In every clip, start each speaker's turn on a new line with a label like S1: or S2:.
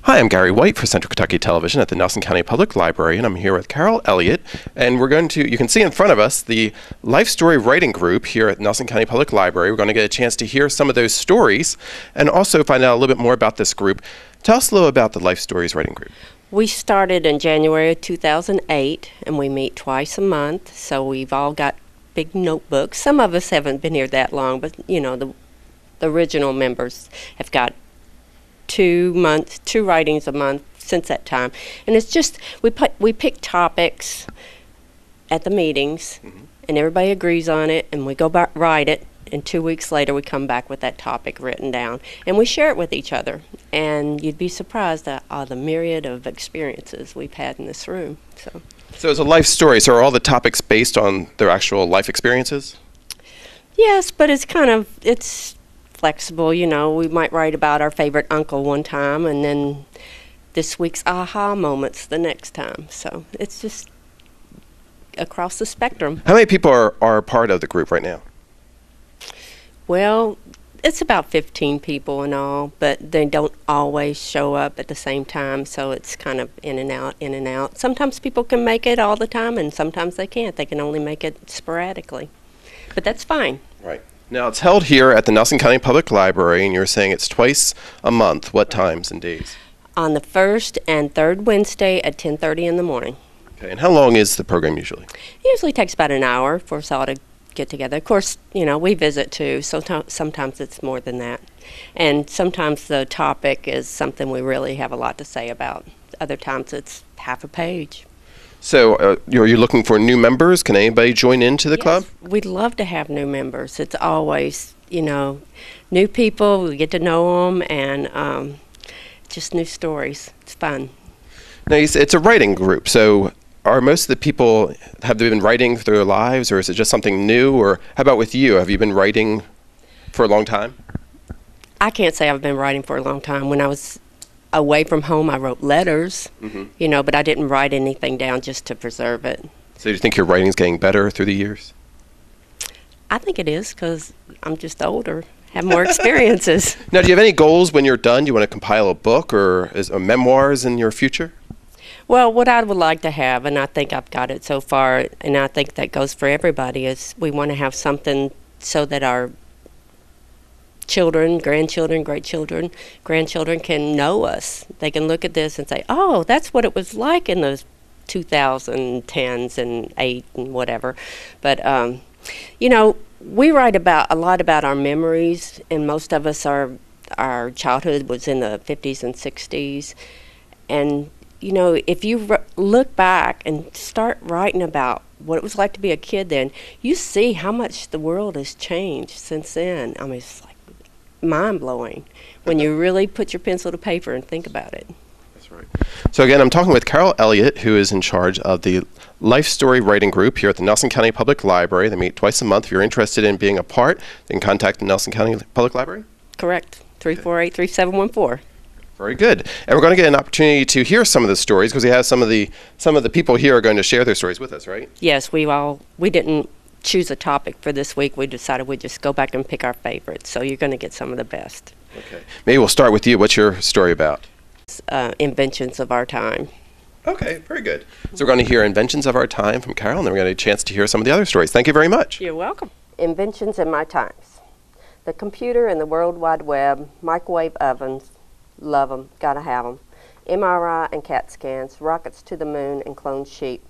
S1: Hi, I'm Gary White for Central Kentucky Television at the Nelson County Public Library, and I'm here with Carol Elliott, and you can see in front of us the Life Story Writing Group here at Nelson County Public Library. We're going to get a chance to hear some of those stories and also find out a little bit more about this group. Tell us a little about the Life Stories Writing Group.
S2: We started in January of 2008, and we meet twice a month, so we've all got big notebooks. Some of us haven't been here that long, but you know, the original members have got 2 writings a month since that time. And it's just, we pick topics at the meetings, and everybody agrees on it, and we go back, write it, and 2 weeks later we come back with that topic written down. And we share it with each other. And you'd be surprised at the myriad of experiences we've had in this room. So
S1: it's a life story, so are all the topics based on their actual life experiences?
S2: Yes, but it's flexible. You know, we might write about our favorite uncle one time, and then this week's aha moments the next time. So it's just across the spectrum.
S1: How many people are part of the group right now?
S2: Well, it's about 15 people in all, but they don't always show up at the same time, so it's kind of in and out, in and out. Sometimes people can make it all the time, and sometimes they can't. They can only make it sporadically. But that's fine.
S1: Right. Now, it's held here at the Nelson County Public Library, and you're saying it's twice a month. What times and days?
S2: On the first and third Wednesday at 10:30 in the morning.
S1: Okay, and how long is the program usually?
S2: It usually takes about an hour for us all to get together. Of course, you know, we visit too, so sometimes it's more than that. And sometimes the topic is something we really have a lot to say about. Other times it's half a page.
S1: So are you looking for new members? Can anybody join into the club?
S2: We'd love to have new members. It's always, you know, new people, we get to know them, and just new stories. It's fun.
S1: Now, it's a writing group, so are most of the people, have they been writing through their lives, or is it just something new? Or how about with you? Have you been writing for a long time?
S2: I can't say I've been writing for a long time. When I was away from home, I wrote letters, you know, but I didn't write anything down just to preserve it.
S1: So do you think your writing's getting better through the years?
S2: I think it is, because I'm just older, have more experiences.
S1: Now, do you have any goals when you're done? Do you want to compile a book or memoirs in your future?
S2: Well, what I would like to have, and I think I've got it so far, and I think that goes for everybody, is we want to have something so that our children, grandchildren, great-children, grandchildren can know us. They can look at this and say, oh, that's what it was like in those 2010s and 8 and whatever. But, you know, we write a lot about our memories, and most of us our childhood was in the 50s and 60s. And, you know, if you look back and start writing about what it was like to be a kid then, you see how much the world has changed since then. I mean, it's like mind-blowing when you really put your pencil to paper and think about it.
S1: That's right. So again, I'm talking with Carol Elliott, who is in charge of the Life Story Writing Group here at the Nelson County Public Library. They meet twice a month. If you're interested in being a part, you can contact the Nelson County Public Library?
S2: Correct. 348-3714.
S1: Very good. And we're going to get an opportunity to hear some of the stories, because we have some of the people here are going to share their stories with us, right?
S2: Yes, we didn't choose a topic for this week. We decided we'd just go back and pick our favorites. So you're going to get some of the best.
S1: Okay. Maybe we'll start with you. What's your story about?
S2: Inventions of our time.
S1: Okay, very good. So we're going to hear Inventions of Our Time from Carol, and then we're going to get a chance to hear some of the other stories. Thank you very much.
S2: You're welcome. Inventions in my times. The computer and the World Wide Web, microwave ovens, love them, gotta have them. MRI and CAT scans, rockets to the moon, and cloned sheep.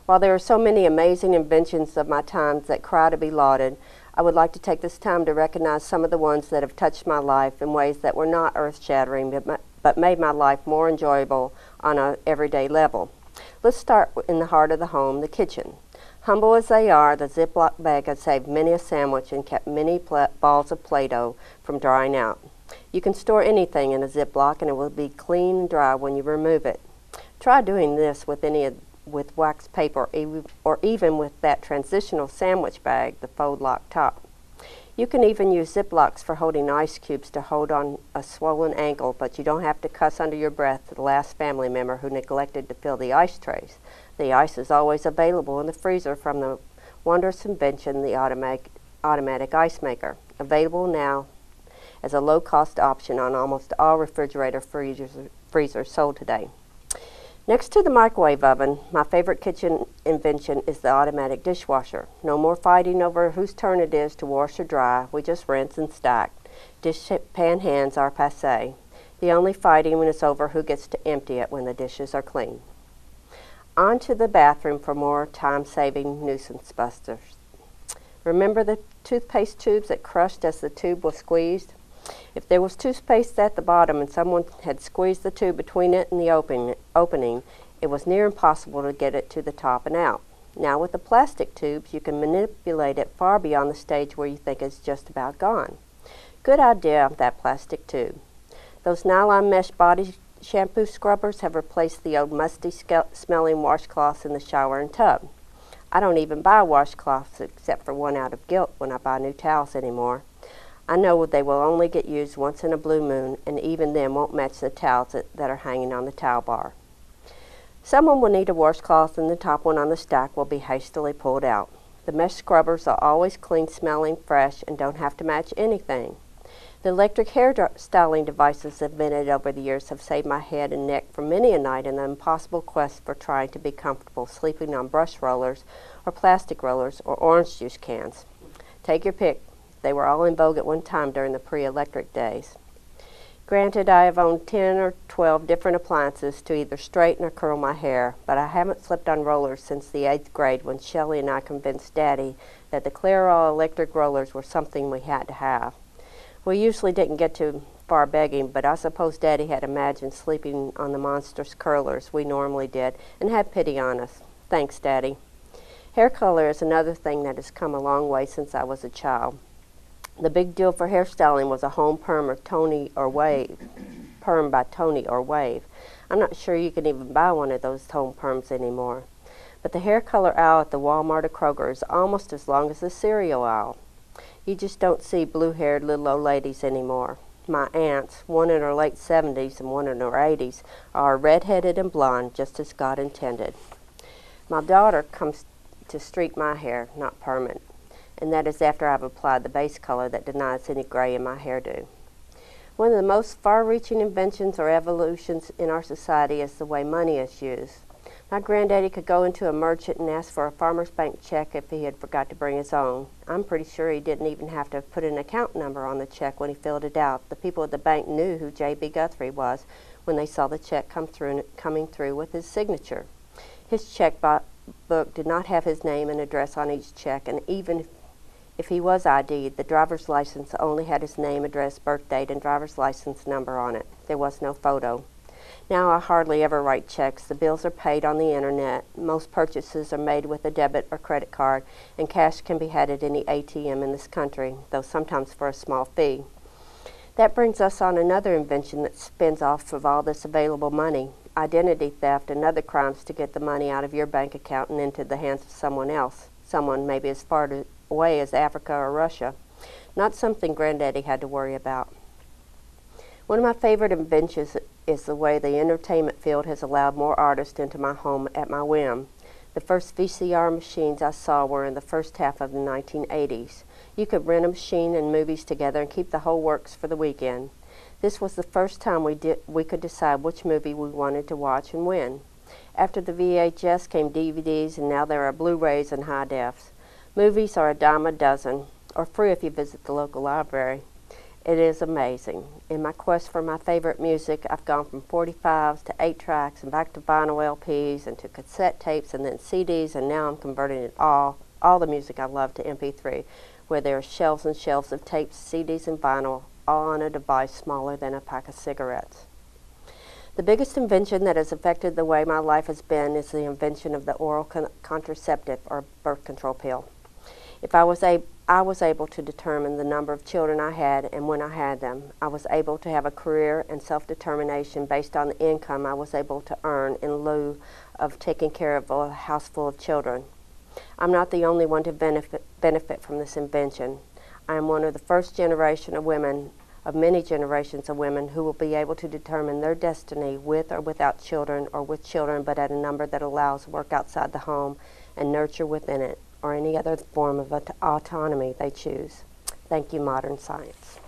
S2: While there are so many amazing inventions of my times that cry to be lauded, I would like to take this time to recognize some of the ones that have touched my life in ways that were not earth-shattering, but made my life more enjoyable on an everyday level. Let's start in the heart of the home, the kitchen. Humble as they are, the Ziploc bag has saved many a sandwich and kept many balls of Play-Doh from drying out. You can store anything in a Ziploc and it will be clean and dry when you remove it. Try doing this with wax paper or even with that transitional sandwich bag, the fold lock top. You can even use Ziplocs for holding ice cubes to hold on a swollen ankle, but you don't have to cuss under your breath to the last family member who neglected to fill the ice trays. The ice is always available in the freezer from the wondrous invention, the automatic ice maker, available now as a low-cost option on almost all refrigerator freezers sold today. Next to the microwave oven, my favorite kitchen invention is the automatic dishwasher. No more fighting over whose turn it is to wash or dry. We just rinse and stack. Dishpan hands are passé. The only fighting when it's over who gets to empty it when the dishes are clean. On to the bathroom for more time-saving nuisance busters. Remember the toothpaste tubes that crushed as the tube was squeezed? If there was toothpaste at the bottom and someone had squeezed the tube between it and the opening, it was near impossible to get it to the top and out. Now with the plastic tubes, you can manipulate it far beyond the stage where you think it's just about gone. Good idea of that plastic tube. Those nylon mesh body shampoo scrubbers have replaced the old musty smelling washcloths in the shower and tub. I don't even buy washcloths except for one out of guilt when I buy new towels anymore. I know they will only get used once in a blue moon, and even then won't match the towels that are hanging on the towel bar. Someone will need a washcloth and the top one on the stack will be hastily pulled out. The mesh scrubbers are always clean smelling, fresh, and don't have to match anything. The electric hair styling devices invented over the years have saved my head and neck for many a night in the impossible quest for trying to be comfortable sleeping on brush rollers or plastic rollers or orange juice cans. Take your pick. They were all in vogue at one time during the pre-electric days. Granted, I have owned 10 or 12 different appliances to either straighten or curl my hair, but I haven't slept on rollers since the 8th grade when Shelley and I convinced Daddy that the Clairol electric rollers were something we had to have. We usually didn't get too far begging, but I suppose Daddy had imagined sleeping on the monstrous curlers we normally did and had pity on us. Thanks, Daddy. Hair color is another thing that has come a long way since I was a child. The big deal for hairstyling was a home perm by Tony or Wave. I'm not sure you can even buy one of those home perms anymore. But the hair color aisle at the Walmart or Kroger is almost as long as the cereal aisle. You just don't see blue-haired little old ladies anymore. My aunts, one in her late 70s and one in her 80s, are red-headed and blonde, just as God intended. My daughter comes to streak my hair, not perm it, and that is after I've applied the base color that denies any gray in my hairdo. One of the most far-reaching inventions or evolutions in our society is the way money is used. My granddaddy could go into a merchant and ask for a Farmers Bank check if he had forgot to bring his own. I'm pretty sure he didn't even have to put an account number on the check when he filled it out. The people at the bank knew who J.B. Guthrie was when they saw the check coming through with his signature. His checkbook did not have his name and address on each check, and even if he was ID'd, the driver's license only had his name, address, birth date, and driver's license number on it. There was no photo. Now I hardly ever write checks. The bills are paid on the internet. Most purchases are made with a debit or credit card, and cash can be had at any ATM in this country, though sometimes for a small fee. That brings us on another invention that spins off of all this available money: identity theft and other crimes to get the money out of your bank account and into the hands of someone else, someone maybe as far away as Africa or Russia. Not something Granddaddy had to worry about. One of my favorite inventions is the way the entertainment field has allowed more artists into my home at my whim. The first VCR machines I saw were in the first half of the 1980s. You could rent a machine and movies together and keep the whole works for the weekend. This was the first time we could decide which movie we wanted to watch and when. After the VHS came DVDs, and now there are Blu-rays and high defs. Movies are a dime a dozen, or free if you visit the local library. It is amazing. In my quest for my favorite music, I've gone from 45s to 8-tracks and back to vinyl LPs and to cassette tapes and then CDs, and now I'm converting it all the music I love to MP3, where there are shelves and shelves of tapes, CDs, and vinyl, all on a device smaller than a pack of cigarettes. The biggest invention that has affected the way my life has been is the invention of the oral contraceptive or birth control pill. I was able to determine the number of children I had and when I had them. I was able to have a career and self-determination based on the income I was able to earn in lieu of taking care of a house full of children. I'm not the only one to benefit from this invention. I am one of the first generation of women, of many generations of women, who will be able to determine their destiny with or without children, or with children but at a number that allows work outside the home and nurture within it, or any other form of autonomy they choose. Thank you, Modern Science.